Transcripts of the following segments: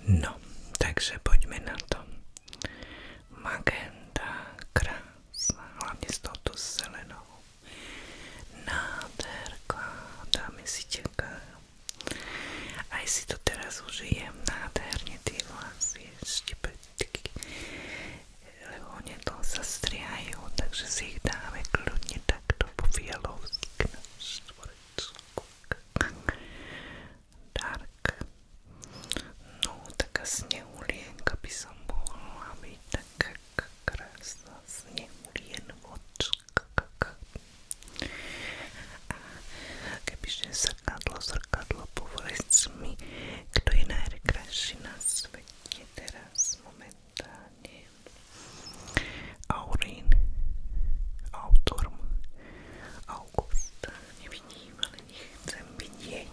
No, takže poďme na to. Magenta, krásna, hlavne s touto zelenou. Nádherka, dáme si ťaká. Aj si to teraz užijem nádherne, tie vlasy ešte taký, lebo onedlho sa strihajú, takže si ich dáme kľudne takto po fialovsky na štvorečku. Dark. No, taká snehulienka by som mohla byť, taká krásna snehulienvočka. A kebyže zrkadlo, povedz mi, kto je najkrajší na svete teraz momentálne. Autorm, August, nevidím, ale nechcem vidieť.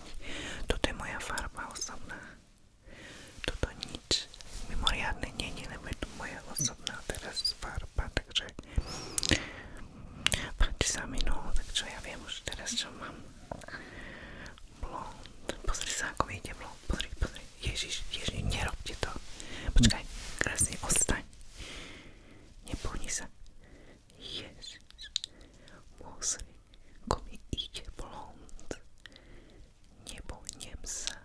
Toto je moja farba osobná. Toto nič mimoriadne nie, lebo je to moja osobná teraz farba, takže páči sa mi, no, tak čo ja viem už teraz, čo mám. Blond, pozri sa, ako vyjde blond, pozri, Ježiš, nerobte to. Počkaj, krásne, ostaň. Nepohni sa. Ježiš, pozri, ako mi ide blond. Nebohnem sa.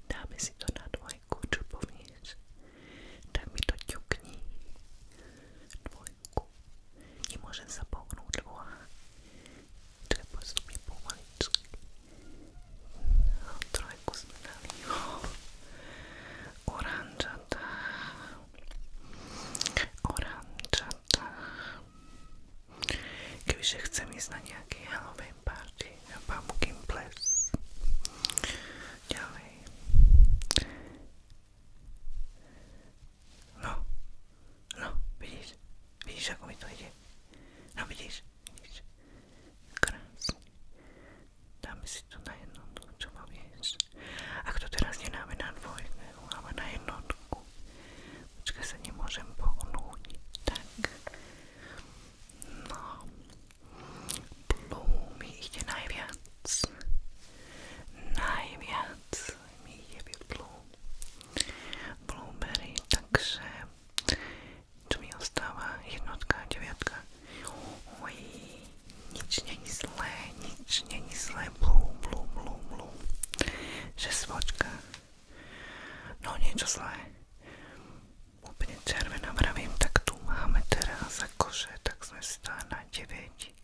Dáme si to na dvojku, čo povieš? Tak mi to ťukni. Dvojku. Nemôžem sa pohnúť, lebo čakaj, postupne pomaličky. No, trojku sme dali. Oranžatá. Kebyže chcem ísť na nejaký Halloween party, na pumpkin ples. Ďalej. No, vidíš, ako mi to ide. No, vidíš. Krásne. Dáme si to na jednotku, čo povieš. Ak to teraz nedáme na dvojku, ale na jednotku. Počkaj, sa nemôžem pohnúť. Tak. No. Blue mi ide najviac. Najviac mi ide blue. Blueberry, takže čo mi ostáva? Jednotka, deviatka. Oj, nič není zlé. Blue. Šesťvočka. No, niečo zlé. Úplne červená, vravím, tak tu máme teraz akože, tak sme si dali na 9.